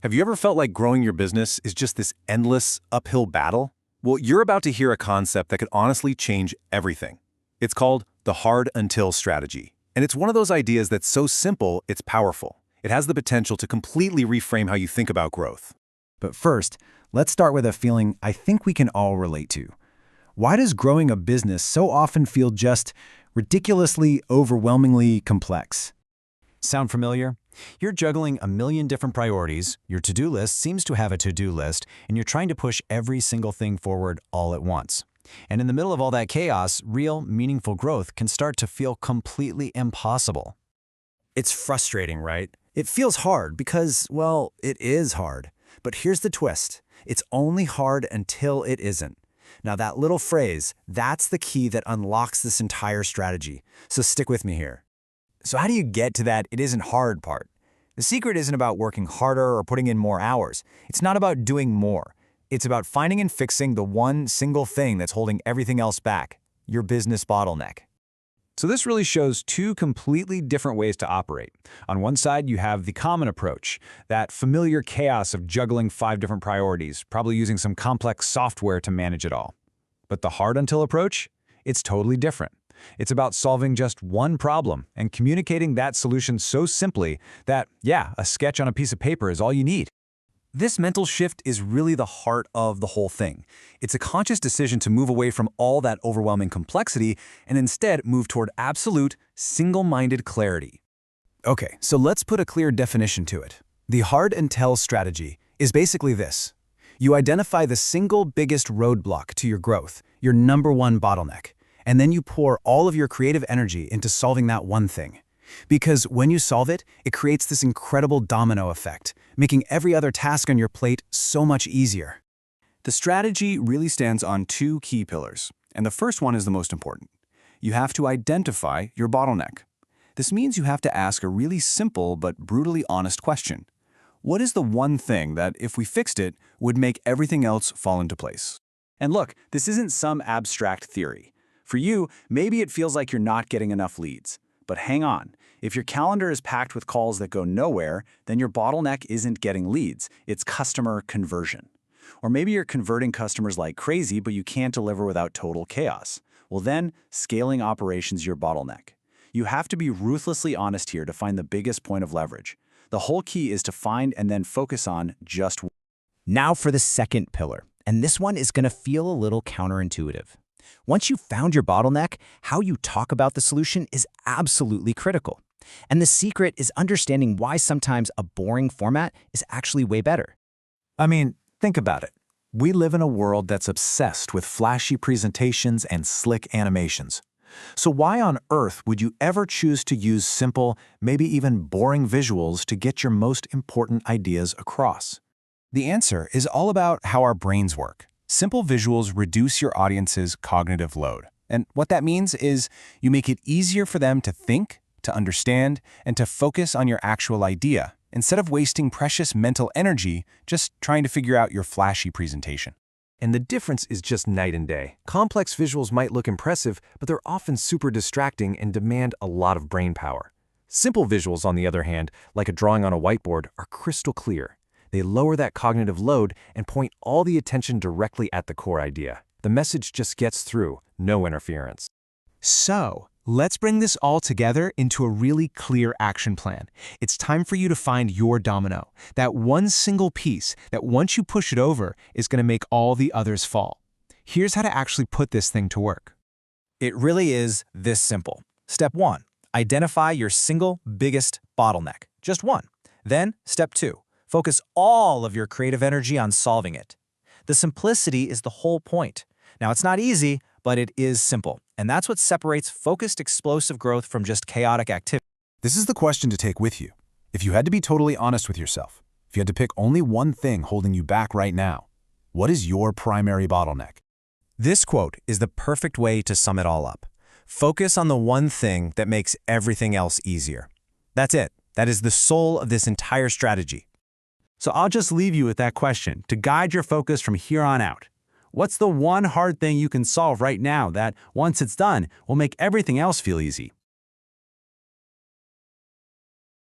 Have you ever felt like growing your business is just this endless uphill battle? Well, you're about to hear a concept that could honestly change everything. It's called the hard until strategy. And it's one of those ideas that's so simple, it's powerful. It has the potential to completely reframe how you think about growth. But first, let's start with a feeling I think we can all relate to. Why does growing a business so often feel just ridiculously, overwhelmingly complex? Sound familiar? You're juggling a million different priorities, your to-do list seems to have a to-do list, and you're trying to push every single thing forward all at once. And in the middle of all that chaos, real, meaningful growth can start to feel completely impossible. It's frustrating, right? It feels hard because, well, it is hard. But here's the twist. It's only hard until it isn't. Now that little phrase, that's the key that unlocks this entire strategy. So stick with me here. So how do you get to that it isn't hard part? The secret isn't about working harder or putting in more hours. It's not about doing more. It's about finding and fixing the one single thing that's holding everything else back, your business bottleneck. So this really shows two completely different ways to operate. On one side, you have the common approach, that familiar chaos of juggling 5 different priorities, probably using some complex software to manage it all. But the hard until approach? It's totally different. It's about solving just one problem and communicating that solution so simply that, yeah, a sketch on a piece of paper is all you need. This mental shift is really the heart of the whole thing. It's a conscious decision to move away from all that overwhelming complexity and instead move toward absolute, single-minded clarity. Okay, so let's put a clear definition to it. The hard until strategy is basically this. You identify the single biggest roadblock to your growth, your #1 bottleneck, and then you pour all of your creative energy into solving that one thing. Because when you solve it, it creates this incredible domino effect, making every other task on your plate so much easier. The strategy really stands on 2 key pillars, and the first one is the most important. You have to identify your bottleneck. This means you have to ask a really simple but brutally honest question. What is the one thing that, if we fixed it, would make everything else fall into place? And look, this isn't some abstract theory. For you, maybe it feels like you're not getting enough leads. But hang on, if your calendar is packed with calls that go nowhere, then your bottleneck isn't getting leads, it's customer conversion. Or maybe you're converting customers like crazy, but you can't deliver without total chaos. Well then, scaling operations is your bottleneck. You have to be ruthlessly honest here to find the biggest point of leverage. The whole key is to find and then focus on just one. Now for the second pillar, and this one is going to feel a little counterintuitive. Once you've found your bottleneck, how you talk about the solution is absolutely critical. And the secret is understanding why sometimes a boring format is actually way better. I mean, think about it. We live in a world that's obsessed with flashy presentations and slick animations. So why on earth would you ever choose to use simple, maybe even boring visuals to get your most important ideas across? The answer is all about how our brains work. Simple visuals reduce your audience's cognitive load. And what that means is you make it easier for them to think, to understand, and to focus on your actual idea, instead of wasting precious mental energy just trying to figure out your flashy presentation. And the difference is just night and day. Complex visuals might look impressive, but they're often super distracting and demand a lot of brain power. Simple visuals, on the other hand, like a drawing on a whiteboard, are crystal clear. They lower that cognitive load and point all the attention directly at the core idea. The message just gets through, no interference. So, let's bring this all together into a really clear action plan. It's time for you to find your domino, that one single piece that once you push it over is going to make all the others fall. Here's how to actually put this thing to work. It really is this simple. Step 1, identify your single biggest bottleneck. Just one. Then, step 2. Focus all of your creative energy on solving it. The simplicity is the whole point. Now, it's not easy, but it is simple. And that's what separates focused, explosive growth from just chaotic activity. This is the question to take with you. If you had to be totally honest with yourself, if you had to pick only one thing holding you back right now, what is your primary bottleneck? This quote is the perfect way to sum it all up. Focus on the one thing that makes everything else easier. That's it. That is the soul of this entire strategy. So I'll just leave you with that question to guide your focus from here on out. What's the one hard thing you can solve right now that, once it's done, will make everything else feel easy?